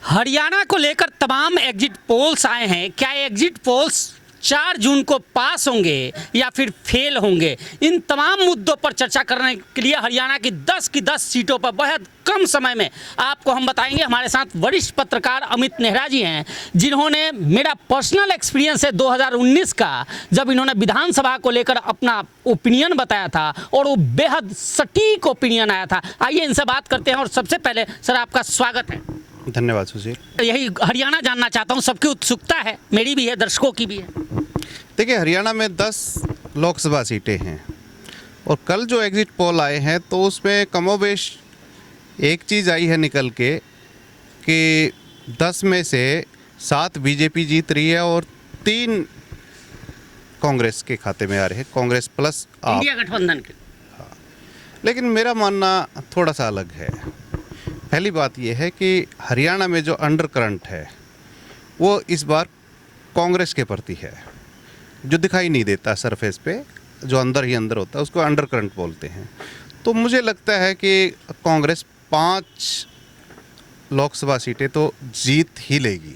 हरियाणा को लेकर तमाम एग्जिट पोल्स आए हैं। क्या एग्जिट पोल्स 4 जून को पास होंगे या फिर फेल होंगे? इन तमाम मुद्दों पर चर्चा करने के लिए हरियाणा की 10 की 10 सीटों पर बेहद कम समय में आपको हम बताएंगे। हमारे साथ वरिष्ठ पत्रकार अमित नेहरा जी हैं, जिन्होंने मेरा पर्सनल एक्सपीरियंस है 2019 का, जब इन्होंने विधानसभा को लेकर अपना ओपिनियन बताया था और वो बेहद सटीक ओपिनियन आया था। आइए इनसे बात करते हैं। और सबसे पहले सर, आपका स्वागत है। धन्यवाद सुशील। यही हरियाणा जानना चाहता हूँ, सबकी उत्सुकता है, मेरी भी है, दर्शकों की भी है। देखिए, हरियाणा में 10 लोकसभा सीटें हैं और कल जो एग्जिट पोल आए हैं तो उसमें कमोबेश एक चीज़ आई है निकल के कि 10 में से 7 बीजेपी जीत रही है और 3 कांग्रेस के खाते में आ रहे हैं, कांग्रेस प्लस आप। इंडिया गठबंधन के। लेकिन मेरा मानना थोड़ा सा अलग है। पहली बात यह है कि हरियाणा में जो अंडर करंट है वो इस बार कांग्रेस के प्रति है, जो दिखाई नहीं देता सरफेस पे, जो अंदर ही अंदर होता है उसको अंडर करंट बोलते हैं। तो मुझे लगता है कि कांग्रेस 5 लोकसभा सीटें तो जीत ही लेगी।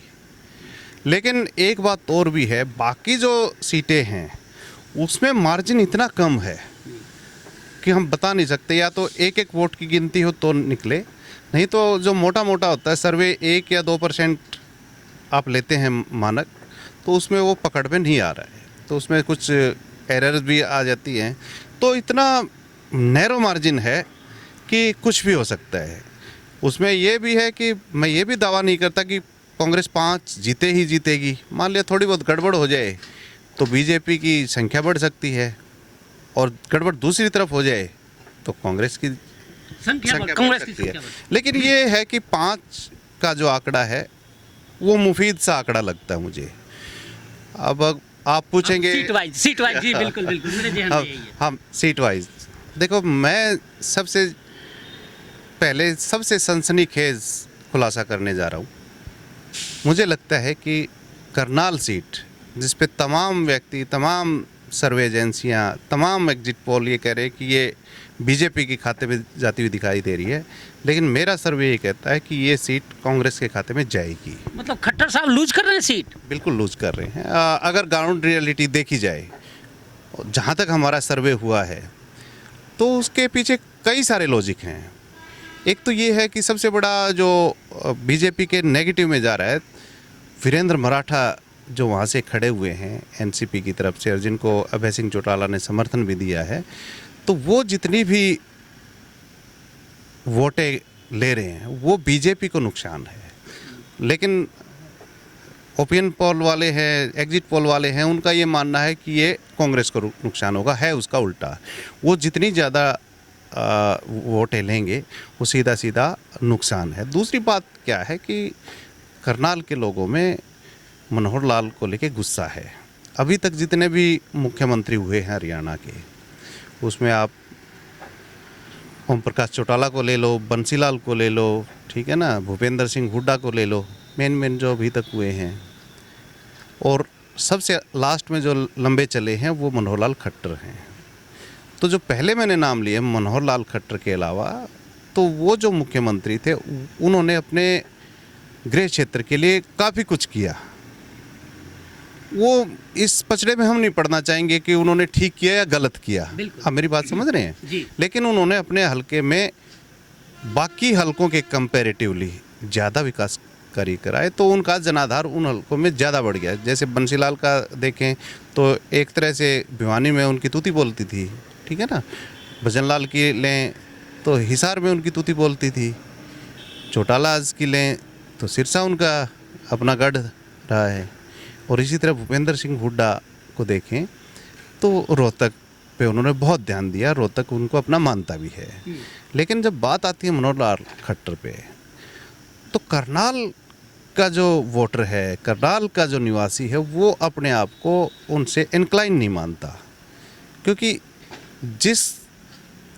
लेकिन एक बात और भी है, बाकी जो सीटें हैं उसमें मार्जिन इतना कम है कि हम बता नहीं सकते। या तो एक एक वोट की गिनती हो तो निकले, नहीं तो जो मोटा मोटा होता है सर्वे 1 या 2% आप लेते हैं मानक, तो उसमें वो पकड़ में नहीं आ रहा है, तो उसमें कुछ एरर्स भी आ जाती हैं। तो इतना नैरो मार्जिन है कि कुछ भी हो सकता है। उसमें ये भी है कि मैं ये भी दावा नहीं करता कि कांग्रेस 5 जीते ही जीतेगी। मान लिया थोड़ी बहुत गड़बड़ हो जाए तो बीजेपी की संख्या बढ़ सकती है, और गड़बड़ दूसरी तरफ हो जाए तो कांग्रेस की संख्या बढ़ सकती है। लेकिन ये है कि 5 का जो आंकड़ा है वो मुफीद सा आंकड़ा लगता है मुझे। अब आप पूछेंगे सीट वाइज जी, बिल्कुल बिल्कुल मेरे ध्यान में यही है। हम सीट वाइज देखो, मैं सबसे पहले सबसे सनसनीखेज खुलासा करने जा रहा हूँ। मुझे लगता है कि करनाल सीट, जिस पे तमाम व्यक्ति, तमाम सर्वे एजेंसियाँ, तमाम एग्जिट पोल ये कह रहे हैं कि ये बीजेपी के खाते में जाती हुई दिखाई दे रही है, लेकिन मेरा सर्वे ये कहता है कि ये सीट कांग्रेस के खाते में जाएगी। मतलब खट्टर साहब लूज कर रहे हैं सीट? बिल्कुल लूज कर रहे हैं। अगर ग्राउंड रियलिटी देखी जाए, जहाँ तक हमारा सर्वे हुआ है, तो उसके पीछे कई सारे लॉजिक हैं। एक तो ये है कि सबसे बड़ा जो बीजेपी के नेगेटिव में जा रहा है, वीरेंद्र मराठा जो वहाँ से खड़े हुए हैं एनसीपी की तरफ से, और जिनको अभय सिंह चौटाला ने समर्थन भी दिया है, तो वो जितनी भी वोटें ले रहे हैं वो बीजेपी को नुकसान है। लेकिन ओपिनियन पोल वाले हैं, एग्जिट पोल वाले हैं, उनका ये मानना है कि ये कांग्रेस को नुकसान होगा। है उसका उल्टा, वो जितनी ज़्यादा वोटें लेंगे वो सीधा सीधा नुकसान है। दूसरी बात क्या है कि करनाल के लोगों में मनोहर लाल को लेके गुस्सा है। अभी तक जितने भी मुख्यमंत्री हुए हैं हरियाणा के, उसमें आप ओम प्रकाश चौटाला को ले लो, बंसीलाल को ले लो, ठीक है ना, भूपेंद्र सिंह हुड्डा को ले लो, मेन जो अभी तक हुए हैं, और सबसे लास्ट में जो लंबे चले हैं वो मनोहर लाल खट्टर हैं। तो जो पहले मैंने नाम लिए मनोहर लाल खट्टर के अलावा, तो वो जो मुख्यमंत्री थे उन्होंने अपने गृह क्षेत्र के लिए काफ़ी कुछ किया। वो इस पचड़े में हम नहीं पढ़ना चाहेंगे कि उन्होंने ठीक किया या गलत किया। आप मेरी बात समझ रहे हैं जी। लेकिन उन्होंने अपने हलके में बाकी हलकों के कंपैरेटिवली ज़्यादा विकास कार्य कराए, तो उनका जनाधार उन हलकों में ज़्यादा बढ़ गया। जैसे बंसीलाल का देखें तो एक तरह से भिवानी में उनकी तूती बोलती थी, ठीक है ना। भजनलाल की लें तो हिसार में उनकी तूती बोलती थी। चौटाला आज की लें तो सिरसा उनका अपना गढ़ रहा है। और इसी तरह भूपेंद्र सिंह हुड्डा को देखें तो रोहतक पे उन्होंने बहुत ध्यान दिया, रोहतक उनको अपना मानता भी है। लेकिन जब बात आती है मनोहर लाल खट्टर पे, तो करनाल का जो वोटर है, करनाल का जो निवासी है, वो अपने आप को उनसे इंक्लाइन नहीं मानता, क्योंकि जिस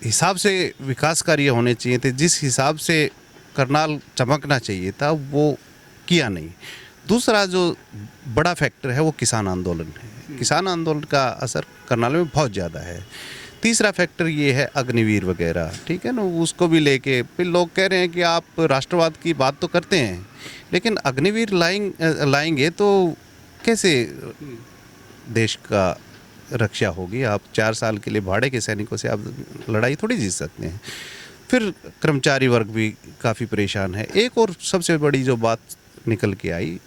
हिसाब से विकास कार्य होने चाहिए थे, जिस हिसाब से करनाल चमकना चाहिए था, वो किया नहीं। दूसरा जो बड़ा फैक्टर है वो किसान आंदोलन है। किसान आंदोलन का असर करनाल में बहुत ज़्यादा है। तीसरा फैक्टर ये है अग्निवीर वगैरह, ठीक है ना, उसको भी लेके फिर लोग कह रहे हैं कि आप राष्ट्रवाद की बात तो करते हैं, लेकिन अग्निवीर लाएंगे तो कैसे देश का रक्षा होगी? आप 4 साल के लिए भाड़े के सैनिकों से आप लड़ाई थोड़ी जीत सकते हैं। फिर कर्मचारी वर्ग भी काफ़ी परेशान है। एक और सबसे बड़ी जो बात निकल के आई,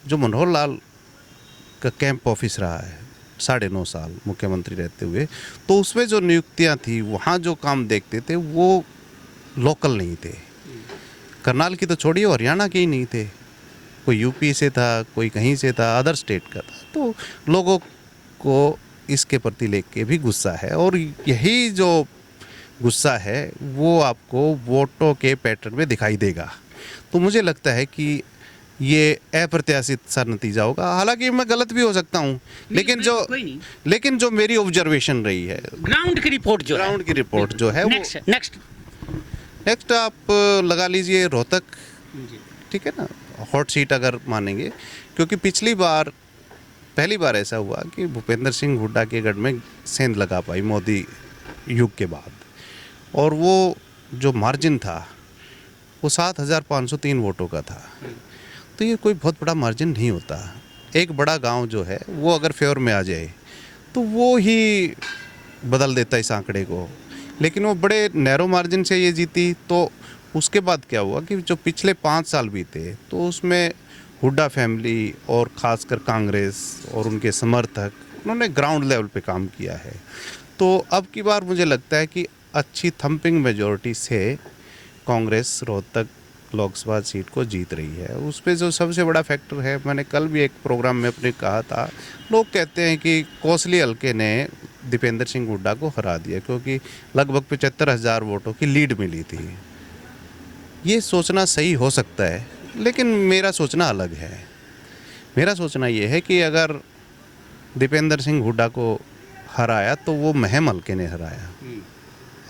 जो मनोहर लाल का कैंप ऑफिस रहा है 9.5 साल मुख्यमंत्री रहते हुए, तो उसमें जो नियुक्तियां थी, वहाँ जो काम देखते थे वो लोकल नहीं थे। करनाल की तो छोड़िए, हरियाणा के ही नहीं थे, कोई यूपी से था, कोई कहीं से था, अदर स्टेट का था। तो लोगों को इसके प्रति लेके भी गुस्सा है, और यही जो गुस्सा है वो आपको वोटों के पैटर्न में दिखाई देगा। तो मुझे लगता है कि ये अप्रत्याशित सा नतीजा होगा। हालांकि मैं गलत भी हो सकता हूँ, लेकिन जो मेरी ऑब्जर्वेशन रही है, ग्राउंड की रिपोर्ट जो है वो नेक्स्ट आप लगा लीजिए रोहतक, ठीक है ना, हॉट सीट अगर मानेंगे, क्योंकि पहली बार ऐसा हुआ कि भूपेंद्र सिंह हुड्डा के गढ़ में सेंध लगा पाई मोदी युग के बाद, और वो जो मार्जिन था वो 7,503 वोटों का था। तो ये कोई बहुत बड़ा मार्जिन नहीं होता। एक बड़ा गांव जो है वो अगर फेवर में आ जाए तो वो ही बदल देता इस आंकड़े को, लेकिन वो बड़े नैरो मार्जिन से ये जीती। तो उसके बाद क्या हुआ कि जो पिछले 5 साल बीते, तो उसमें हुड्डा फैमिली और ख़ासकर कांग्रेस और उनके समर्थक, उन्होंने ग्राउंड लेवल पे काम किया है। तो अब की बार मुझे लगता है कि अच्छी थंपिंग मेजॉरिटी से कांग्रेस रोहतक लोकसभा सीट को जीत रही है। उस पर जो सबसे बड़ा फैक्टर है, मैंने कल भी एक प्रोग्राम में अपने कहा था, लोग कहते हैं कि कोसली हल्के ने दीपेंद्र सिंह हुड्डा को हरा दिया क्योंकि लगभग 75,000 वोटों की लीड मिली थी। ये सोचना सही हो सकता है, लेकिन मेरा सोचना अलग है। मेरा सोचना ये है कि अगर दीपेंद्र सिंह हुड्डा को हराया तो वो महम हल्के ने हराया।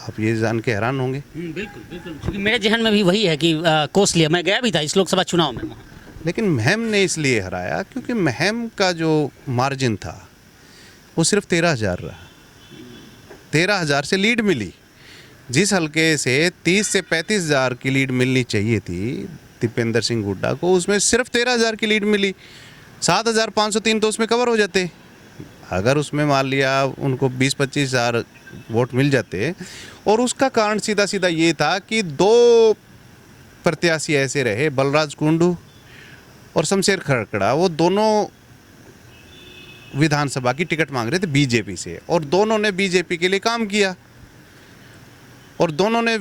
आप ये जान के हैरान होंगे। बिल्कुल बिल्कुल, क्योंकि मेरे जहन में भी वही है कि कोसली, मैं गया भी था इस लोकसभा चुनाव में। लेकिन महम ने इसलिए हराया क्योंकि महम का जो मार्जिन था वो सिर्फ 13,000 रहा। 13,000 से लीड मिली। जिस हल्के से 30 से 35,000 की लीड मिलनी चाहिए थी दीपेंद्र सिंह हुड्डा को, उसमें सिर्फ 13,000 की लीड मिली। 7,503 तो उसमें कवर हो जाते। अगर उसमें मान लिया उनको 20-25,000 वोट मिल जाते, और उसका कारण सीधा सीधा ये था कि 2 प्रत्याशी ऐसे रहे, बलराज कुंडू और शमशेर खरकड़ा, वो दोनों विधानसभा की टिकट मांग रहे थे बीजेपी से, और दोनों ने बीजेपी के लिए काम किया, और दोनों ने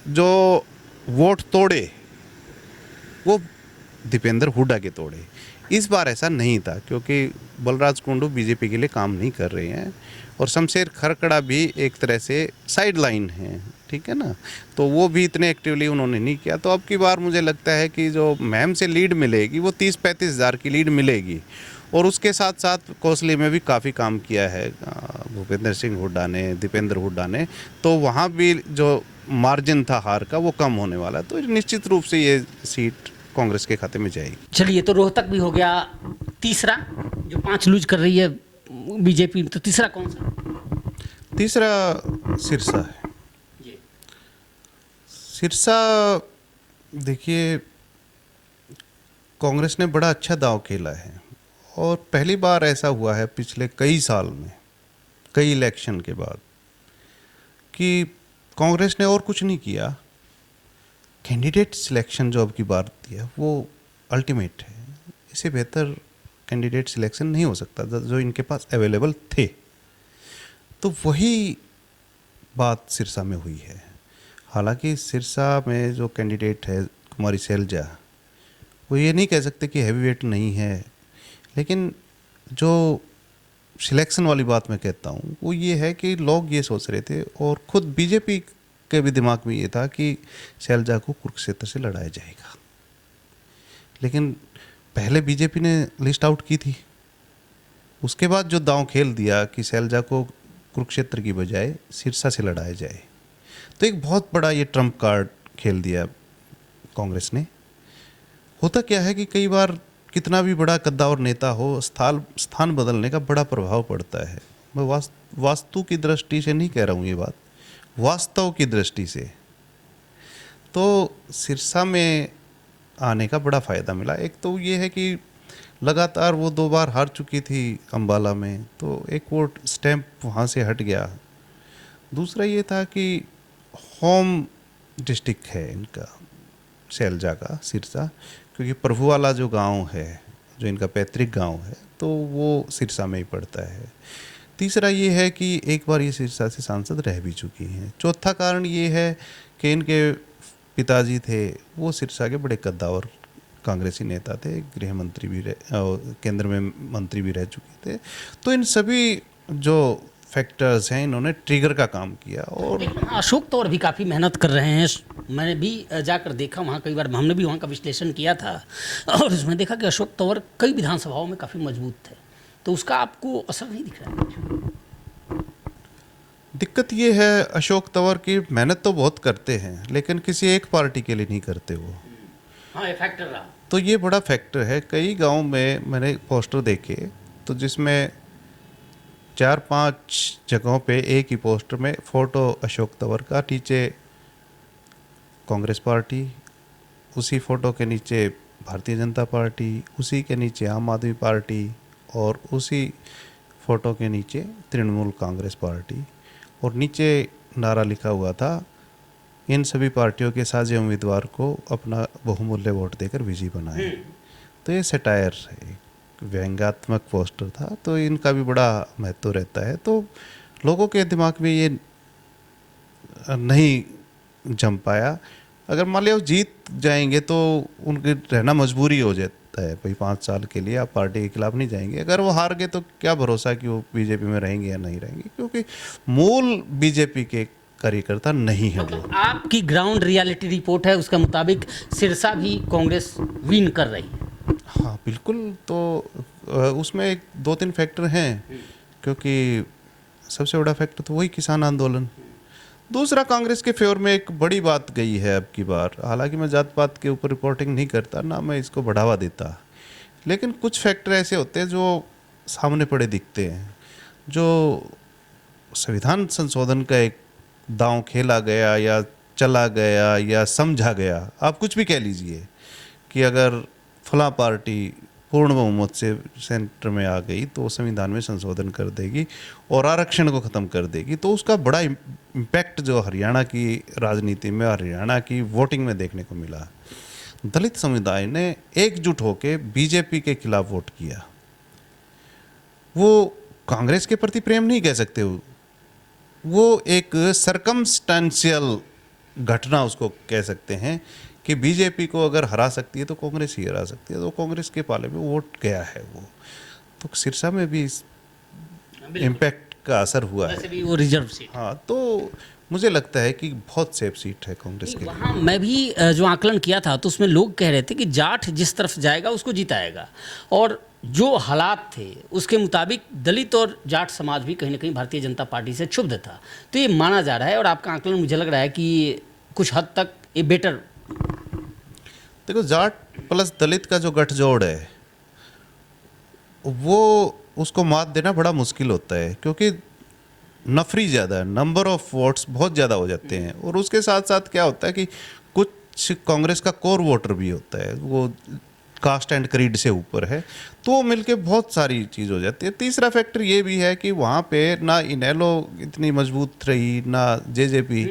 जो वोट तोड़े वो दीपेंद्र हुड्डा के तोड़े। इस बार ऐसा नहीं था क्योंकि बलराज कुंडू बीजेपी के लिए काम नहीं कर रहे हैं, और शमशेर खरकड़ा भी एक तरह से साइड लाइन है, ठीक है ना, तो वो भी इतने एक्टिवली उन्होंने नहीं किया। तो अब की बार मुझे लगता है कि जो महम से लीड मिलेगी वो 30-35,000 की लीड मिलेगी, और उसके साथ साथ कोसली में भी काफ़ी काम किया है भूपेंद्र सिंह हुड्डा ने, दीपेंद्र हुड्डा ने, तो वहाँ भी जो मार्जिन था हार का वो कम होने वाला। तो निश्चित रूप से ये सीट कांग्रेस के खाते में जाएगी। चलिए, तो रोहतक भी हो गया। तीसरा जो 5 लूज कर रही है बीजेपी, तो तीसरा कौन सा? तीसरा सिरसा है। सिरसा देखिए, कांग्रेस ने बड़ा अच्छा दांव खेला है, और पहली बार ऐसा हुआ है पिछले कई साल में, कई इलेक्शन के बाद, कि कांग्रेस ने और कुछ नहीं किया। कैंडिडेट सिलेक्शन जो अब की बार दिया वो अल्टीमेट है। इससे बेहतर कैंडिडेट सिलेक्शन नहीं हो सकता जो इनके पास अवेलेबल थे। तो वही बात सिरसा में हुई है। हालांकि सिरसा में जो कैंडिडेट है कुमारी सैलजा, वो ये नहीं कह सकते कि हैवीवेट नहीं है, लेकिन जो सिलेक्शन वाली बात मैं कहता हूँ वो ये है कि लोग ये सोच रहे थे, और खुद बीजेपी के भी दिमाग में ये था कि सैलजा को कुरुक्षेत्र से लड़ाया जाएगा, लेकिन पहले बीजेपी ने लिस्ट आउट की थी। उसके बाद जो दांव खेल दिया कि सैलजा को कुरुक्षेत्र की बजाय सिरसा से लड़ाया जाए, तो एक बहुत बड़ा ये ट्रम्प कार्ड खेल दिया कांग्रेस ने। होता क्या है कि कई बार कितना भी बड़ा कद्दावर नेता हो, स्थान बदलने का बड़ा प्रभाव पड़ता है। मैं वास्तु की दृष्टि से नहीं कह रहा हूँ ये बात, वास्तव की दृष्टि से तो सिरसा में आने का बड़ा फ़ायदा मिला। एक तो ये है कि लगातार वो 2 बार हार चुकी थी अम्बाला में, तो एक वोट स्टैंप वहाँ से हट गया। दूसरा ये था कि होम डिस्ट्रिक्ट है इनका, शैलजा का सिरसा, क्योंकि प्रभुवाला जो गांव है, जो इनका पैतृक गांव है, तो वो सिरसा में ही पड़ता है। तीसरा ये है कि एक बार ये सिरसा से सांसद रह भी चुकी हैं। चौथा कारण ये है कि इनके पिताजी थे वो सिरसा के बड़े कद्दावर कांग्रेसी नेता थे, गृह मंत्री भी केंद्र में मंत्री भी रह चुके थे। तो इन सभी जो फैक्टर्स हैं इन्होंने ट्रिगर का काम किया। और अशोक तंवर भी काफ़ी मेहनत कर रहे हैं। मैंने भी जाकर देखा वहाँ, कई बार हमने भी वहाँ का विश्लेषण किया था और उसमें देखा कि अशोक तंवर कई विधानसभाओं में काफ़ी मजबूत थे, तो उसका आपको असर नहीं दिख रहा है? दिक्कत ये है अशोक तंवर की मेहनत तो बहुत करते हैं, लेकिन किसी एक पार्टी के लिए नहीं करते वो। हाँ, ये फैक्टर रहा। तो ये बड़ा फैक्टर है। कई गांव में मैंने पोस्टर देखे तो जिसमें 4-5 जगहों पे एक ही पोस्टर में फोटो अशोक तंवर का, नीचे कांग्रेस पार्टी, उसी फोटो के नीचे भारतीय जनता पार्टी, उसी के नीचे आम आदमी पार्टी और उसी फोटो के नीचे तृणमूल कांग्रेस पार्टी, और नीचे नारा लिखा हुआ था, इन सभी पार्टियों के साझे उम्मीदवार को अपना बहुमूल्य वोट देकर विजयी बनाएं। तो ये सटायर है, व्यंग्यात्मक पोस्टर था, तो इनका भी बड़ा महत्व रहता है। तो लोगों के दिमाग में ये नहीं जम पाया। अगर मान लिया वो जीत जाएंगे तो उनके रहना मजबूरी हो जाता है, भाई 5 साल के लिए आप पार्टी के खिलाफ नहीं जाएंगे। अगर वो हार गए तो क्या भरोसा कि वो बीजेपी में रहेंगे या नहीं रहेंगे, क्योंकि मूल बीजेपी के कार्यकर्ता नहीं है वो। आपकी ग्राउंड रियलिटी रिपोर्ट है, उसके मुताबिक सिरसा भी कांग्रेस विन कर रही है। हाँ बिल्कुल। तो उसमें 2-3 फैक्टर हैं, क्योंकि सबसे बड़ा फैक्टर तो वही किसान आंदोलन। दूसरा, कांग्रेस के फेवर में एक बड़ी बात गई है अब की बार। हालांकि मैं जात पात के ऊपर रिपोर्टिंग नहीं करता, ना मैं इसको बढ़ावा देता, लेकिन कुछ फैक्टर ऐसे होते हैं जो सामने पड़े दिखते हैं। जो संविधान संशोधन का एक दांव खेला गया या चला गया या समझा गया, आप कुछ भी कह लीजिए, कि अगर फलां पार्टी पूर्ण बहुमत से सेंटर में आ गई तो संविधान में संशोधन कर देगी और आरक्षण को ख़त्म कर देगी, तो उसका बड़ा इम्पैक्ट जो हरियाणा की राजनीति में, हरियाणा की वोटिंग में देखने को मिला। दलित समुदाय ने एकजुट होकर बीजेपी के खिलाफ वोट किया। वो कांग्रेस के प्रति प्रेम नहीं कह सकते, वो एक सरकमस्टेंशियल घटना उसको कह सकते हैं कि बीजेपी को अगर हरा सकती है तो कांग्रेस ही हरा सकती है। तो कांग्रेस के पाले में वोट गया है वो। तो सिरसा में भी इस इम्पैक्ट का असर हुआ है। भी वो रिजर्व सीट। हाँ, तो मुझे लगता है कि बहुत सेफ सीट है कांग्रेस के लिए। वहाँ मैं भी जो आकलन किया था तो उसमें लोग कह रहे थे कि जाट जिस तरफ जाएगा उसको जिताएगा, और जो हालात थे उसके मुताबिक दलित और जाट समाज भी कहीं ना कहीं भारतीय जनता पार्टी से क्षुब्ध था। तो ये माना जा रहा है, और आपका आकलन मुझे लग रहा है कि कुछ हद तक ये बेटर। देखो, जाट प्लस दलित का जो गठजोड़ है वो उसको मात देना बड़ा मुश्किल होता है, क्योंकि नफरी ज़्यादा है, नंबर ऑफ वोट्स बहुत ज़्यादा हो जाते हैं। और उसके साथ साथ क्या होता है कि कुछ कांग्रेस का कोर वोटर भी होता है, वो कास्ट एंड क्रीड से ऊपर है, तो मिलके बहुत सारी चीज़ हो जाती है। तीसरा फैक्टर ये भी है कि वहाँ पे ना इनेलो इतनी मजबूत रही ना जेजेपी,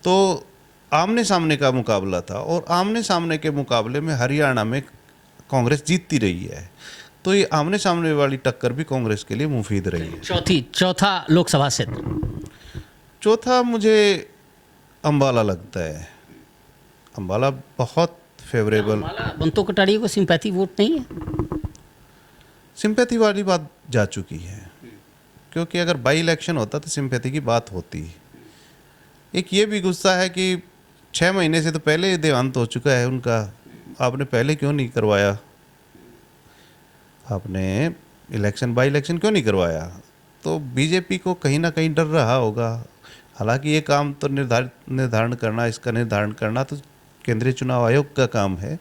तो आमने सामने का मुकाबला था, और आमने सामने के मुकाबले में हरियाणा में कांग्रेस जीतती रही है। तो ये आमने सामने वाली टक्कर भी कांग्रेस के लिए मुफीद रही है। चौथा लोकसभा क्षेत्र, चौथा मुझे अंबाला लगता है। अंबाला बहुत फेवरेबल। बंतो कटारिया को सिंपैथी वोट नहीं है? सिंपैथी वाली बात जा चुकी है, क्योंकि अगर बाई इलेक्शन होता तो सिंपैथी की बात होती। एक ये भी गुस्सा है कि 6 महीने से तो पहले देहांत हो चुका है उनका, आपने पहले क्यों नहीं करवाया, आपने इलेक्शन बाई इलेक्शन क्यों नहीं करवाया। तो बीजेपी को कहीं ना कहीं डर रहा होगा। हालांकि ये काम तो निर्धारण करना, इसका निर्धारण करना तो केंद्रीय चुनाव आयोग का काम है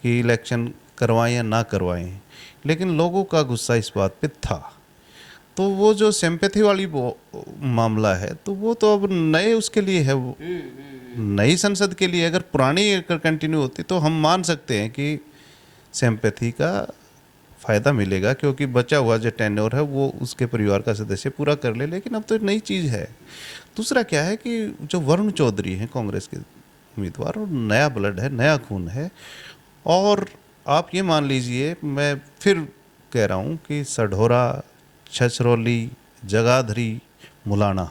कि इलेक्शन करवाएं या ना करवाएं, लेकिन लोगों का गुस्सा इस बात पे था। तो वो जो सिंपैथी वाली वो मामला है, तो वो तो अब नए उसके लिए है, वो नई संसद के लिए। अगर पुरानी अगर कंटिन्यू होती तो हम मान सकते हैं कि सिंपैथी का फ़ायदा मिलेगा, क्योंकि बचा हुआ जो टेन्योर है वो उसके परिवार का सदस्य पूरा कर ले। लेकिन अब तो एक नई चीज़ है। दूसरा क्या है कि जो वरुण चौधरी हैं कांग्रेस के उम्मीदवार, और नया ब्लड है, नया खून है। और आप ये मान लीजिए, मैं फिर कह रहा हूँ कि सढौरा, छछरौली, जगाधरी, मुलाना,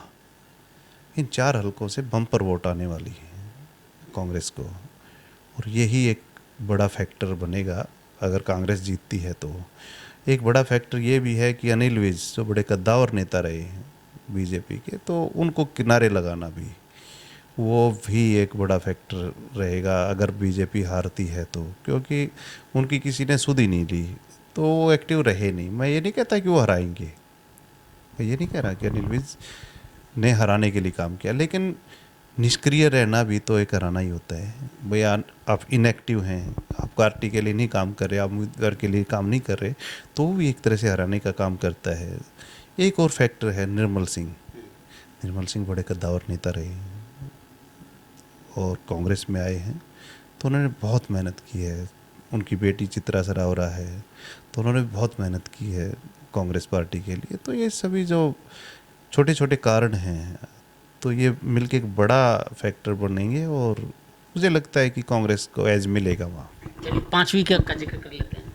इन 4 हलकों से बम्पर वोट आने वाली है कांग्रेस को। और यही एक बड़ा फैक्टर बनेगा अगर कांग्रेस जीतती है। तो एक बड़ा फैक्टर ये भी है कि अनिल विज जो बड़े कद्दावर नेता रहे हैं बीजेपी के, तो उनको किनारे लगाना भी, वो भी एक बड़ा फैक्टर रहेगा अगर बीजेपी हारती है तो। क्योंकि उनकी किसी ने सुध ही नहीं ली, तो वो एक्टिव रहे नहीं। मैं ये नहीं कहता कि वो हराएंगे, मैं ये नहीं कह रहा कि अनिल विज ने हराने के लिए काम किया, लेकिन निष्क्रिय रहना भी तो एक हराना ही होता है। भैया आप इनएक्टिव हैं, आप पार्टी के लिए नहीं काम कर रहे, आप उम्मीदवार के लिए काम नहीं कर रहे, तो वो भी एक तरह से हराने का काम करता है। एक और फैक्टर है निर्मल सिंह। निर्मल सिंह बड़े कद्दावर नेता रहे हैं और कांग्रेस में आए हैं, तो उन्होंने बहुत मेहनत की है। उनकी बेटी चित्रा सरावरा है, तो उन्होंने बहुत मेहनत की है कांग्रेस पार्टी के लिए। तो ये सभी जो छोटे छोटे कारण हैं, तो ये मिलके एक बड़ा फैक्टर बनेंगे, और मुझे लगता है कि कांग्रेस को एज मिलेगा वहाँ। चलिए 5वीं का जिक्र कर लेते हैं।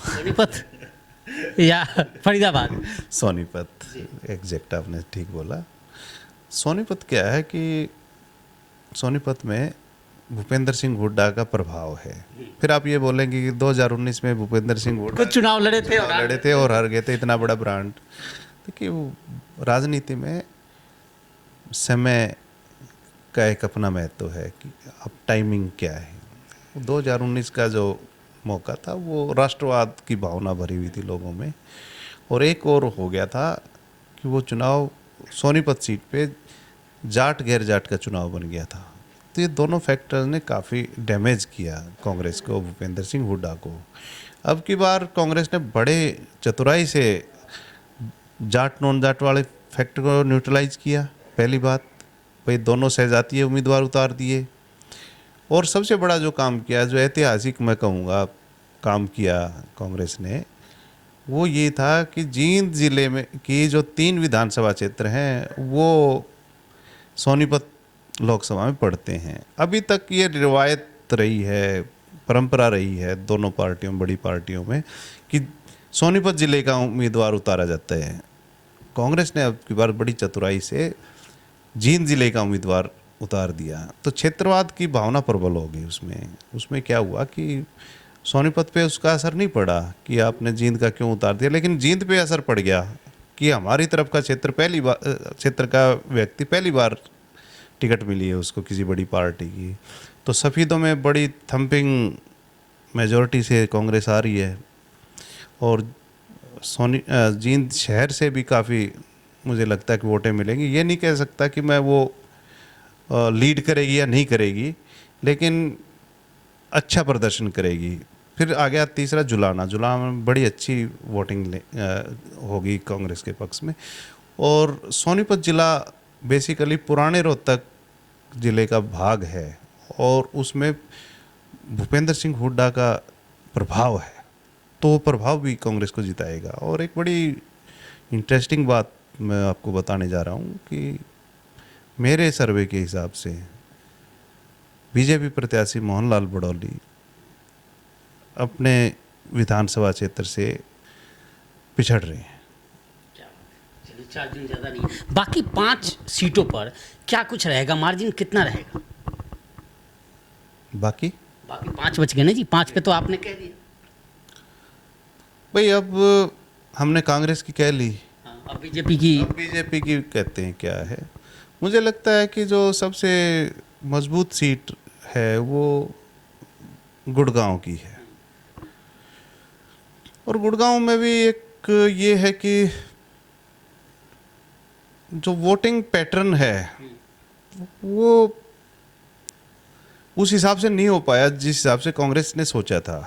सोनीपत या फरीदाबाद? सोनीपत, एग्जैक्ट आपने ठीक बोला। सोनीपत क्या है कि सोनीपत में भूपेंद्र सिंह हुड्डा का प्रभाव है। फिर आप ये बोलेंगे कि 2019 में भूपेंद्र सिंह हुड्डा कुछ चुनाव लड़े थे और हार गए थे, इतना बड़ा ब्रांड। देखिए, वो राजनीति में समय का एक अपना महत्व है कि अब टाइमिंग क्या है। 2019 का जो मौका था वो राष्ट्रवाद की भावना भरी हुई थी लोगों में, और एक और हो गया था कि वो चुनाव सोनीपत सीट पे जाट गैर जाट का चुनाव बन गया था। तो ये दोनों फैक्टर्स ने काफ़ी डैमेज किया कांग्रेस को, भूपेंद्र सिंह हुड्डा को। अब की बार कांग्रेस ने बड़े चतुराई से जाट नॉन जाट वाले फैक्टर को न्यूट्रलाइज किया। पहली बात, भाई दोनों सहजातीय उम्मीदवार उतार दिए। और सबसे बड़ा जो काम किया, जो ऐतिहासिक मैं कहूँगा काम किया कांग्रेस ने, वो ये था कि जींद ज़िले में की जो 3 विधानसभा क्षेत्र हैं वो सोनीपत लोकसभा में पड़ते हैं। अभी तक ये रिवायत रही है, परंपरा रही है दोनों पार्टियों, बड़ी पार्टियों में, कि सोनीपत ज़िले का उम्मीदवार उतारा जाता है। कांग्रेस ने अब की बार बड़ी चतुराई से जींद ज़िले का उम्मीदवार उतार दिया, तो क्षेत्रवाद की भावना प्रबल हो गई उसमें क्या हुआ कि सोनीपत पे उसका असर नहीं पड़ा कि आपने जींद का क्यों उतार दिया, लेकिन जींद पे असर पड़ गया कि हमारी तरफ का क्षेत्र का व्यक्ति पहली बार टिकट मिली है उसको किसी बड़ी पार्टी की। तो सफ़ेदों में बड़ी थंपिंग मेजॉरिटी से कांग्रेस आ रही है, और जींद शहर से भी काफ़ी मुझे लगता है कि वोटें मिलेंगी। ये नहीं कह सकता कि मैं वो लीड करेगी या नहीं करेगी, लेकिन अच्छा प्रदर्शन करेगी। फिर आ गया तीसरा जुलाना में बड़ी अच्छी वोटिंग होगी कांग्रेस के पक्ष में। और सोनीपत ज़िला बेसिकली पुराने रोहतक ज़िले का भाग है, और उसमें भूपेंद्र सिंह हुड्डा का प्रभाव है, तो वो प्रभाव भी कांग्रेस को जिताएगा। और एक बड़ी इंटरेस्टिंग बात मैं आपको बताने जा रहा हूँ कि मेरे सर्वे के हिसाब से बीजेपी प्रत्याशी मोहनलाल बड़ौली अपने विधानसभा क्षेत्र से पिछड़ रहे हैं। 4 दिन ज़्यादा नहीं। बाकी 5 सीटों पर क्या कुछ रहेगा, मार्जिन कितना रहेगा? बाकी 5 बच गए ना जी, 5 पे तो आपने कह दिया भाई। अब हमने कांग्रेस की कह ली, अब बीजेपी की कहते हैं क्या है। मुझे लगता है कि जो सबसे मजबूत सीट है वो गुड़गांव की है, और गुड़गांव में भी एक ये है कि जो वोटिंग पैटर्न है वो उस हिसाब से नहीं हो पाया जिस हिसाब से कांग्रेस ने सोचा था।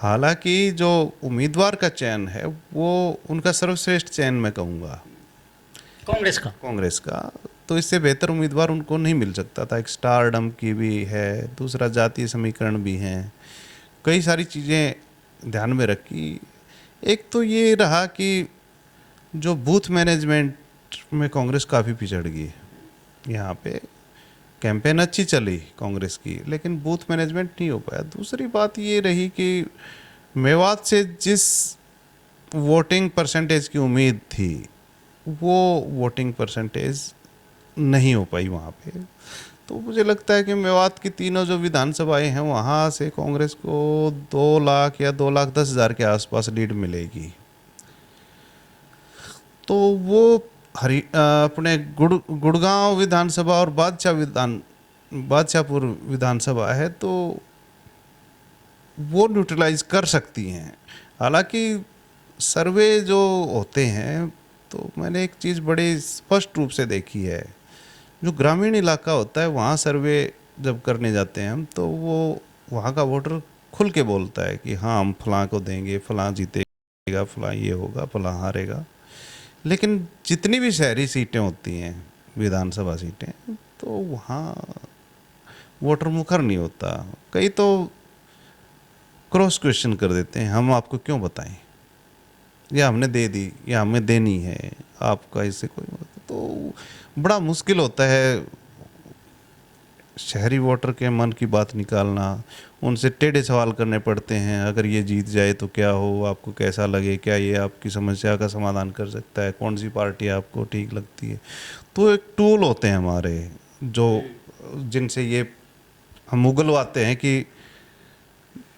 हालांकि जो उम्मीदवार का चयन है वो उनका सर्वश्रेष्ठ चयन मैं कहूँगा कांग्रेस का। कांग्रेस का। तो इससे बेहतर उम्मीदवार उनको नहीं मिल सकता था। एक स्टारडम की भी है, दूसरा जातीय समीकरण भी हैं, कई सारी चीज़ें ध्यान में रखी। एक तो ये रहा कि जो बूथ मैनेजमेंट में कांग्रेस काफ़ी पिछड़ गई। यहाँ पे कैंपेन अच्छी चली कांग्रेस की, लेकिन बूथ मैनेजमेंट नहीं हो पाया। दूसरी बात ये रही कि मेवात से जिस वोटिंग परसेंटेज की उम्मीद थी वो वोटिंग परसेंटेज नहीं हो पाई वहाँ पे। तो मुझे लगता है कि मेवात की तीनों जो विधानसभाएं हैं वहाँ से कांग्रेस को 2 लाख या 2,10,000 के आसपास लीड मिलेगी। तो वो अपने गुड़गांव विधानसभा और बादशाहपुर विधानसभा है, तो वो न्यूट्रलाइज कर सकती हैं। हालांकि सर्वे जो होते हैं तो मैंने एक चीज़ बड़ी स्पष्ट रूप से देखी है, जो ग्रामीण इलाका होता है वहाँ सर्वे जब करने जाते हैं हम, तो वो वहाँ का वोटर खुल के बोलता है कि हाँ हम फलां को देंगे, फलां जीतेगा, फलां ये होगा, फलां हारेगा। लेकिन जितनी भी शहरी सीटें होती हैं, विधानसभा सीटें, तो वहाँ वोटर मुखर नहीं होता। कई तो क्रॉस क्वेश्चन कर देते हैं, हम आपको क्यों बताएं, या हमने दे दी या हमें देनी है, आपका इससे कोई मतलब। तो बड़ा मुश्किल होता है शहरी वोटर के मन की बात निकालना। उनसे टेढ़े सवाल करने पड़ते हैं, अगर ये जीत जाए तो क्या हो, आपको कैसा लगे, क्या ये आपकी समस्या का समाधान कर सकता है, कौन सी पार्टी आपको ठीक लगती है। तो एक टूल होते हैं हमारे जो जिनसे ये हम उगलवाते हैं कि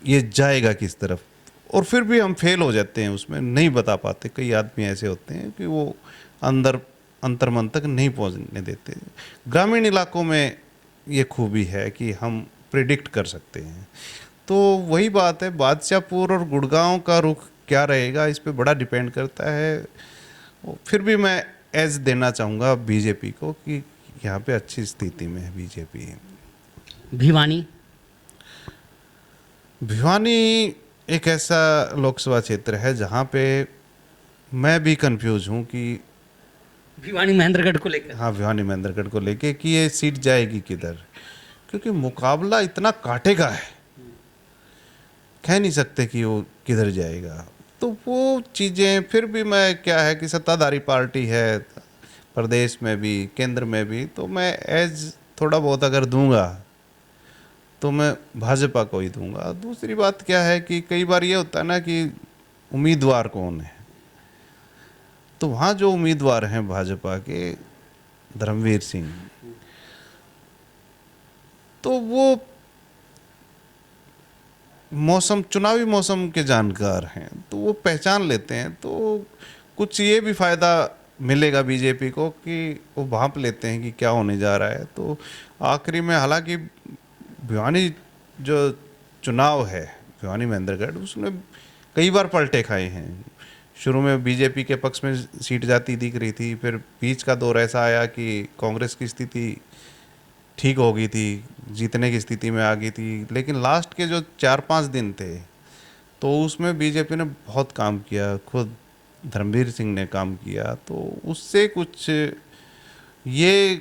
ये जाएगा किस तरफ, और फिर भी हम फेल हो जाते हैं उसमें, नहीं बता पाते। कई आदमी ऐसे होते हैं कि वो अंतर्मन तक नहीं पहुंचने देते। ग्रामीण इलाकों में ये खूबी है कि हम प्रिडिक्ट कर सकते हैं। तो वही बात है, बादशाहपुर और गुड़गांव का रुख क्या रहेगा इस पे बड़ा डिपेंड करता है। फिर भी मैं एज देना चाहूँगा बीजेपी को कि यहाँ पे अच्छी स्थिति में है बीजेपी। भिवानी। भिवानी एक ऐसा लोकसभा क्षेत्र है जहाँ पे मैं भी कंफ्यूज हूँ कि भिवानी महेंद्रगढ़ को लेकर। हाँ, भिवानी महेंद्रगढ़ को लेके कि ये सीट जाएगी किधर, क्योंकि मुकाबला इतना काटे का है, कह नहीं सकते कि वो किधर जाएगा। तो वो चीज़ें फिर भी मैं क्या है कि सत्ताधारी पार्टी है प्रदेश में भी केंद्र में भी, तो मैं एज थोड़ा बहुत अगर दूंगा तो मैं भाजपा को ही दूंगा। दूसरी बात क्या है कि कई बार ये होता है ना कि उम्मीदवार कौन है, तो वहाँ जो उम्मीदवार हैं भाजपा के, धर्मवीर सिंह, तो वो चुनावी मौसम के जानकार हैं, तो वो पहचान लेते हैं। तो कुछ ये भी फ़ायदा मिलेगा बीजेपी को कि वो भांप लेते हैं कि क्या होने जा रहा है। तो आखिरी में हालांकि भिवानी जो चुनाव है, भिवानी महेंद्रगढ़, उसने कई बार पलटे खाए हैं। शुरू में बीजेपी के पक्ष में सीट जाती दिख रही थी, फिर बीच का दौर ऐसा आया कि कांग्रेस की स्थिति ठीक हो गई थी, जीतने की स्थिति में आ गई थी। लेकिन लास्ट के जो 4-5 दिन थे तो उसमें बीजेपी ने बहुत काम किया, खुद धर्मवीर सिंह ने काम किया। तो उससे कुछ ये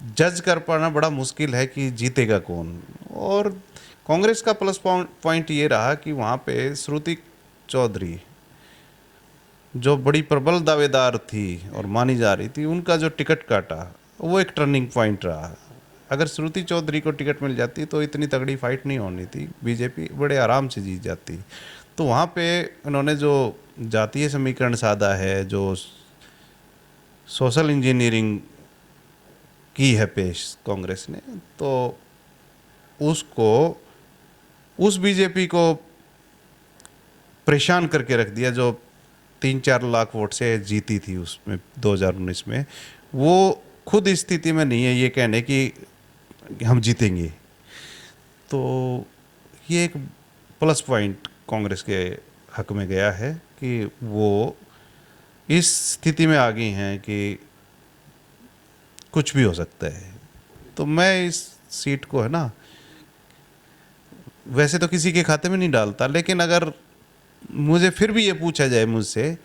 जज कर पाना बड़ा मुश्किल है कि जीतेगा कौन। और कांग्रेस का प्लस पॉइंट ये रहा कि वहाँ पे श्रुति चौधरी जो बड़ी प्रबल दावेदार थी और मानी जा रही थी, उनका जो टिकट काटा वो एक टर्निंग पॉइंट रहा। अगर श्रुति चौधरी को टिकट मिल जाती तो इतनी तगड़ी फाइट नहीं होनी थी, बीजेपी बड़े आराम से जीत जाती। तो वहाँ पे उन्होंने जो जातीय समीकरण साधा है, जो सोशल इंजीनियरिंग की है पेश कांग्रेस ने, तो उसको उस बीजेपी को परेशान करके रख दिया जो 3-4 लाख वोट से जीती थी उसमें 2019 में। वो खुद इस स्थिति में नहीं है ये कहने की हम जीतेंगे। तो ये एक प्लस पॉइंट कांग्रेस के हक में गया है कि वो इस स्थिति में आ गई हैं कि कुछ भी हो सकता है। तो मैं इस सीट को है ना वैसे तो किसी के खाते में नहीं डालता, लेकिन अगर मुझे फिर भी ये पूछा जाए मुझसे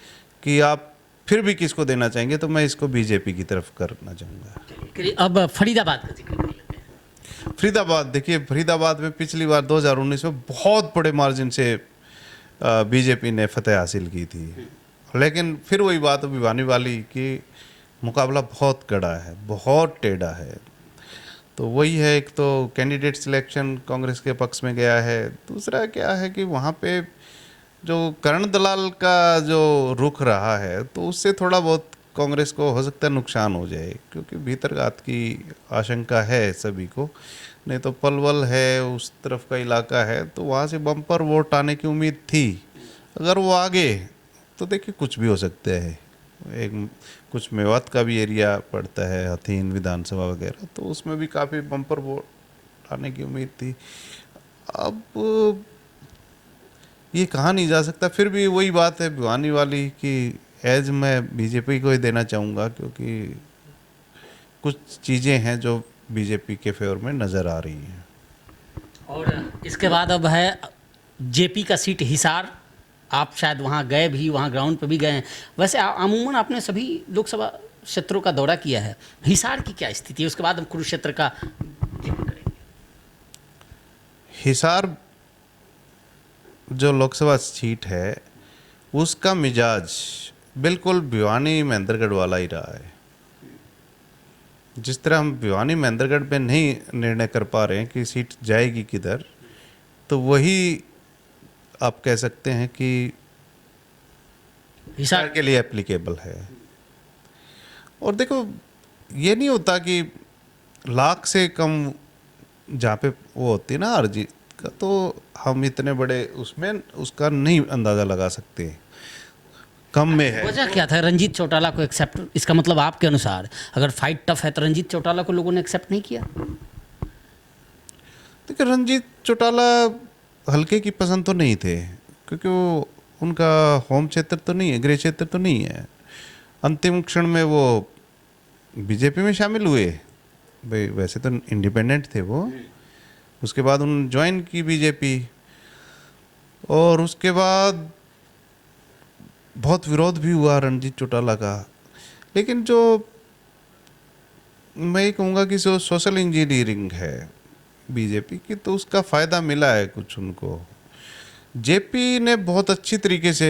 कि आप फिर भी किसको देना चाहेंगे, तो मैं इसको बीजेपी की तरफ करना चाहूँगा। अब फरीदाबाद का जिक्र कर लेते हैं। फरीदाबाद, देखिए फरीदाबाद में पिछली बार 2019 में बहुत बड़े मार्जिन से बीजेपी ने फतेह हासिल की थी, लेकिन फिर वही बात भिवानी वाली कि मुकाबला बहुत कड़ा है, बहुत टेढ़ा है। तो वही है, एक तो कैंडिडेट सिलेक्शन कांग्रेस के पक्ष में गया है, दूसरा क्या है कि वहाँ पे जो करण दलाल का जो रुख रहा है, तो उससे थोड़ा बहुत कांग्रेस को हो सकता है नुकसान हो जाए, क्योंकि भीतरघात की आशंका है सभी को। नहीं तो पलवल है, उस तरफ का इलाका है, तो वहाँ से बम्पर वोट आने की उम्मीद थी। अगर वो आगे तो देखिए कुछ भी हो सकता है। एक कुछ मेवात का भी एरिया पड़ता है, हथीन विधानसभा वगैरह, तो उसमें भी काफ़ी बम्पर वोट आने की उम्मीद थी। अब ये कहा नहीं जा सकता, फिर भी वही बात है भिवानी वाली कि एज मैं बीजेपी को ही देना चाहूँगा, क्योंकि कुछ चीज़ें हैं जो बीजेपी के फेवर में नज़र आ रही हैं। और इसके बाद अब है जेपी का सीट हिसार। आप शायद वहाँ गए भी, वहाँ ग्राउंड पे भी गए हैं। वैसे अमूमन आपने सभी लोकसभा क्षेत्रों का दौरा किया है, हिसार की क्या स्थिति है? उसके बाद हम कुरुक्षेत्र का जिक्र करेंगे। हिसार जो लोकसभा सीट है, उसका मिजाज बिल्कुल भिवानी महेंद्रगढ़ वाला ही रहा है। जिस तरह हम भिवानी महेंद्रगढ़ में नहीं निर्णय कर पा रहे हैं कि सीट जाएगी किधर, तो वही आप कह सकते हैं कि हिसार के लिए एप्लीकेबल है। और देखो, ये नहीं होता कि लाख से कम जहाँ पे वो होती है ना हार जीत का, तो हम इतने बड़े उसमें उसका नहीं अंदाज़ा लगा सकते, कम में है। वजह क्या था रंजीत चौटाला को एक्सेप्ट? इसका मतलब आपके अनुसार अगर फाइट टफ है तो रंजीत चौटाला को लोगों ने एक्सेप्ट नहीं किया? देखिए, रंजीत चौटाला हल्के की पसंद तो नहीं थे, क्योंकि वो उनका होम क्षेत्र तो नहीं है, गृह क्षेत्र तो नहीं है। अंतिम क्षण में वो बीजेपी में शामिल हुए, भाई वैसे तो इंडिपेंडेंट थे वो। उसके बाद उन्होंने ज्वाइन की बीजेपी, और उसके बाद बहुत विरोध भी हुआ रणजीत चौटाला का। लेकिन जो मैं ये कहूँगा कि जो सोशल इंजीनियरिंग है बीजेपी की, तो उसका फ़ायदा मिला है कुछ उनको। जेपी ने बहुत अच्छी तरीके से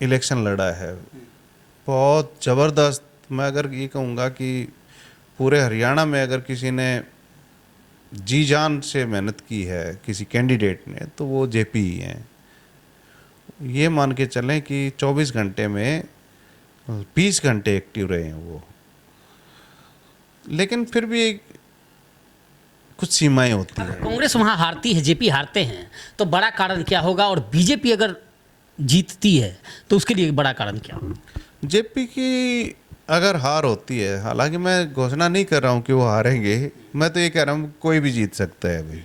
इलेक्शन लड़ा है, बहुत ज़बरदस्त। मैं अगर ये कहूँगा कि पूरे हरियाणा में अगर किसी ने जी जान से मेहनत की है किसी कैंडिडेट ने, तो वो जेपी ही हैं। ये मान के चलें कि 24 घंटे में 20 घंटे एक्टिव रहे हैं वो। लेकिन फिर भी कुछ सीमाएं होती हैं। कांग्रेस वहाँ हारती है, जेपी हारते हैं, तो बड़ा कारण क्या होगा? और बीजेपी अगर जीतती है तो उसके लिए बड़ा कारण क्या होगा? जेपी की अगर हार होती है, हालांकि मैं घोषणा नहीं कर रहा हूँ कि वो हारेंगे, मैं तो ये कह रहा हूँ कोई भी जीत सकता है भाई।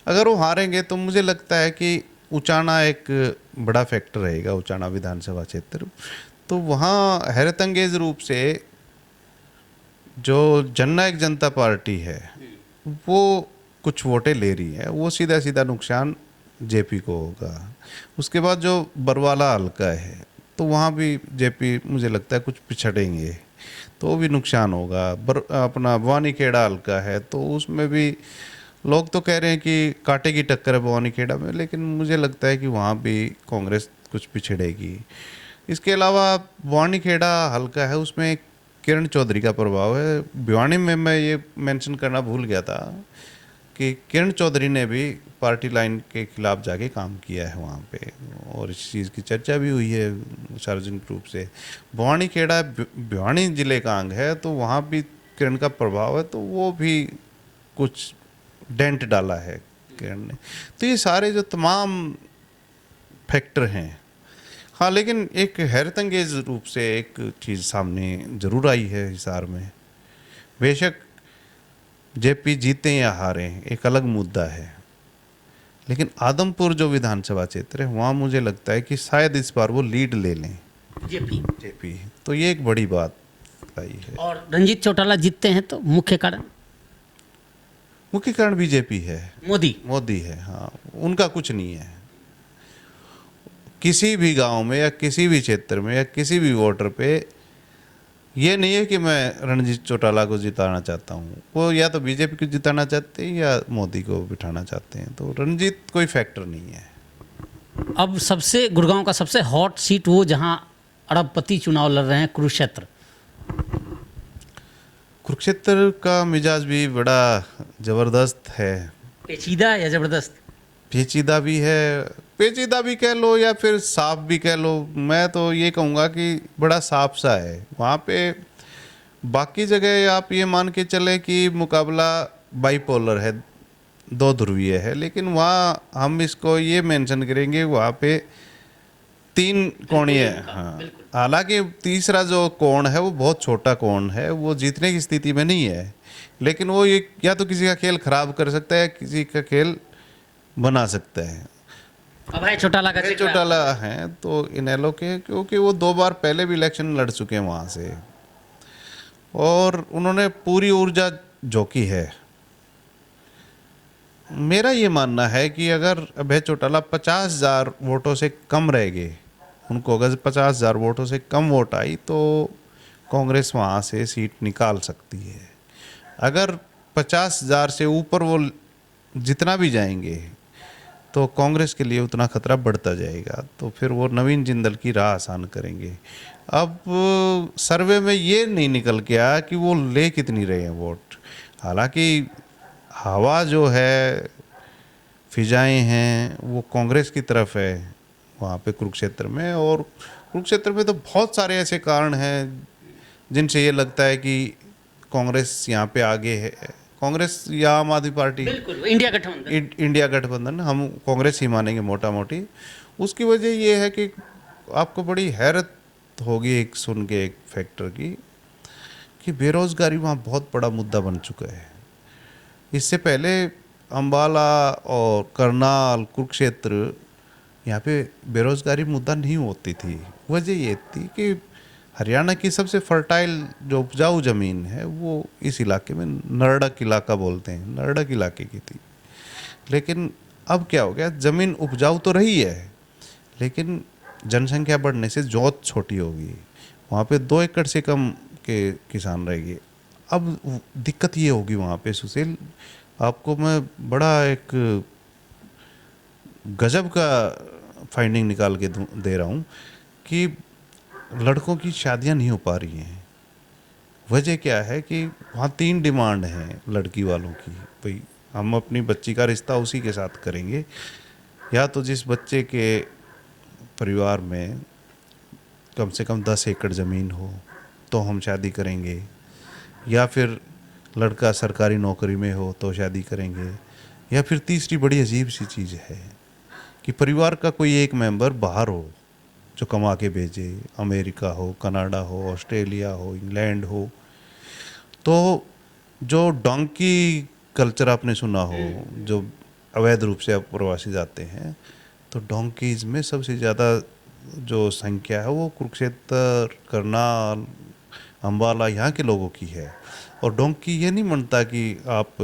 अगर वो हारेंगे तो मुझे लगता है कि उचाना एक बड़ा फैक्टर रहेगा, उचाना विधानसभा क्षेत्र। तो वहाँ हैरतअंगेज रूप से जो जननायक जनता पार्टी है वो कुछ वोटें ले रही है, वो सीधा सीधा नुकसान जेपी को होगा। उसके बाद जो बरवाला हल्का है, तो वहाँ भी जेपी मुझे लगता है कुछ पिछड़ेंगे, तो वो भी नुकसान होगा। अपना भवानी खेड़ा हल्का है, तो उसमें भी लोग तो कह रहे हैं कि कांटे की टक्कर है भवानी खेड़ा में, लेकिन मुझे लगता है कि वहाँ भी कांग्रेस कुछ पिछड़ेगी। इसके अलावा भवानी खेड़ा हल्का है, उसमें किरण चौधरी का प्रभाव है। भिवानी में मैं ये मेंशन करना भूल गया था कि किरण चौधरी ने भी पार्टी लाइन के खिलाफ जाके काम किया है वहाँ पे, और इस चीज़ की चर्चा भी हुई है सार्वजनिक रूप से। भवानी खेड़ा भिवानी जिले का अंग है, तो वहाँ भी किरण का प्रभाव है, तो वो भी कुछ डेंट डाला है किरण ने। तो ये सारे जो तमाम फैक्टर हैं। हाँ, लेकिन एक हैरतअंगेज रूप से एक चीज़ सामने ज़रूर आई है हिसार में। बेशक जेपी जीते या हारें एक अलग मुद्दा है, लेकिन आदमपुर जो विधानसभा क्षेत्र है, वहाँ मुझे लगता है कि शायद इस बार वो लीड ले लें जेपी। तो ये एक बड़ी बात आई है। और रंजीत चौटाला जीतते हैं तो मुख्य कारण मुख्य कारण बीजेपी है, मोदी है। हाँ, उनका कुछ नहीं है। किसी भी गांव में या किसी भी क्षेत्र में या किसी भी वोटर पे ये नहीं है कि मैं रणजीत चौटाला को जिताना चाहता हूँ। वो या तो बीजेपी को जिताना चाहते हैं या मोदी को बिठाना चाहते हैं। तो रणजीत कोई फैक्टर नहीं है। अब सबसे गुड़गांव का सबसे हॉट सीट वो जहां अरबपति चुनाव लड़ रहे हैं, कुरुक्षेत्र। कुरुक्षेत्र का मिजाज भी बड़ा ज़बरदस्त है। पेचीदा या ज़बरदस्त? पेचीदा भी है, पेचीदा भी कह लो या फिर साफ भी कह लो। मैं तो ये कहूँगा कि बड़ा साफ सा है वहाँ पे। बाकी जगह आप ये मान के चले कि मुकाबला बाइपोलर है, दो ध्रुवीय है, लेकिन वहाँ हम इसको ये मेंशन करेंगे वहाँ पे तीन कोणीय है। हाँ, हालांकि तीसरा जो कोण है वो बहुत छोटा कोण है, वो जीतने की स्थिति में नहीं है, लेकिन वो ये या तो किसी का खेल खराब कर सकता है या किसी का खेल बना सकता है। अभय चौटाला का जिक्र चौटाला हैं तो इनेलो के, क्योंकि वो 2 बार पहले भी इलेक्शन लड़ चुके हैं वहाँ से और उन्होंने पूरी ऊर्जा झोंकी है। मेरा ये मानना है कि अगर अभय चौटाला 50,000 वोटों से कम रह गए, उनको अगर 50,000 वोटों से कम वोट आई तो कांग्रेस वहाँ से सीट निकाल सकती है। अगर 50,000 से ऊपर वो जितना भी जाएंगे तो कांग्रेस के लिए उतना खतरा बढ़ता जाएगा, तो फिर वो नवीन जिंदल की राह आसान करेंगे। अब सर्वे में ये नहीं निकल के आया कि वो ले कितनी रहे हैं वोट। हालांकि हवा जो है, फिजाएं हैं, वो कांग्रेस की तरफ है वहाँ पे कुरुक्षेत्र में। और कुरुक्षेत्र में तो बहुत सारे ऐसे कारण हैं जिनसे ये लगता है कि कांग्रेस यहाँ पे आगे है। कांग्रेस या आम आदमी पार्टी, बिल्कुल इंडिया गठबंधन, इंडिया गठबंधन, हम कांग्रेस ही मानेंगे मोटा मोटी। उसकी वजह ये है कि आपको बड़ी हैरत होगी एक सुन के एक फैक्टर की, कि बेरोज़गारी वहाँ बहुत बड़ा मुद्दा बन चुका है। इससे पहले अम्बाला और करनाल, कुरुक्षेत्र, यहाँ पे बेरोज़गारी मुद्दा नहीं होती थी। वजह ये थी कि हरियाणा की सबसे फर्टाइल जो उपजाऊ ज़मीन है वो इस इलाके में नरडक इलाका बोलते हैं, नरडक इलाके की थी। लेकिन अब क्या हो गया, ज़मीन उपजाऊ तो रही है लेकिन जनसंख्या बढ़ने से जोत छोटी होगी। वहाँ पे 2 एकड़ से कम के किसान रहेंगे। अब दिक्कत ये होगी वहाँ पे सुशील, आपको मैं बड़ा एक गजब का फाइंडिंग निकाल के दे रहा हूँ कि लड़कों की शादियाँ नहीं हो पा रही हैं। वजह क्या है कि वहाँ 3 डिमांड हैं लड़की वालों की। भाई हम अपनी बच्ची का रिश्ता उसी के साथ करेंगे, या तो जिस बच्चे के परिवार में कम से कम 10 एकड़ ज़मीन हो तो हम शादी करेंगे, या फिर लड़का सरकारी नौकरी में हो तो शादी करेंगे, या फिर तीसरी बड़ी अजीब सी चीज़ है कि परिवार का कोई एक मेंबर बाहर हो जो कमा के भेजे, अमेरिका हो, कनाडा हो, ऑस्ट्रेलिया हो, इंग्लैंड हो। तो जो डोंकी कल्चर आपने सुना हो, जो अवैध रूप से प्रवासी जाते हैं, तो डोंकीज में सबसे ज़्यादा जो संख्या है वो कुरुक्षेत्र, करनाल, अम्बाला यहाँ के लोगों की है। और डोंकी ये नहीं मानता कि आप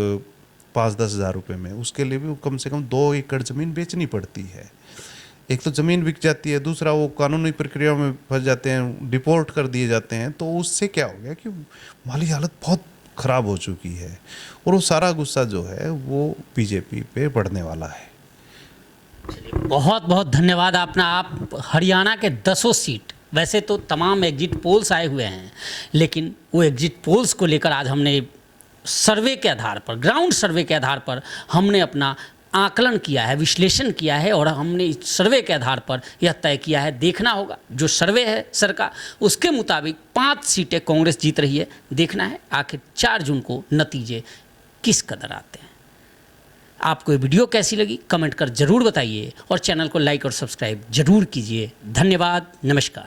5-10 हज़ार रुपये में, उसके लिए भी कम से कम 2 एकड़ ज़मीन बेचनी पड़ती है। एक तो ज़मीन बिक जाती है, दूसरा वो कानूनी प्रक्रिया में फंस जाते हैं, डिपोर्ट कर दिए जाते हैं। तो उससे क्या हो गया कि माली हालत बहुत ख़राब हो चुकी है और वो सारा गुस्सा जो है वो बीजेपी पे बढ़ने वाला है। बहुत बहुत धन्यवाद आपने। आप हरियाणा के 10 सीट, वैसे तो तमाम एग्जिट पोल्स आए हुए हैं, लेकिन वो एग्जिट पोल्स को लेकर आज हमने सर्वे के आधार पर, ग्राउंड सर्वे के आधार पर हमने अपना आकलन किया है, विश्लेषण किया है और हमने इस सर्वे के आधार पर यह तय किया है। देखना होगा जो सर्वे है सर का, उसके मुताबिक 5 सीटें कांग्रेस जीत रही है। देखना है आखिर 4 जून को नतीजे किस कदर आते हैं। आपको ये वीडियो कैसी लगी कमेंट कर ज़रूर बताइए और चैनल को लाइक और सब्सक्राइब ज़रूर कीजिए। धन्यवाद, नमस्कार।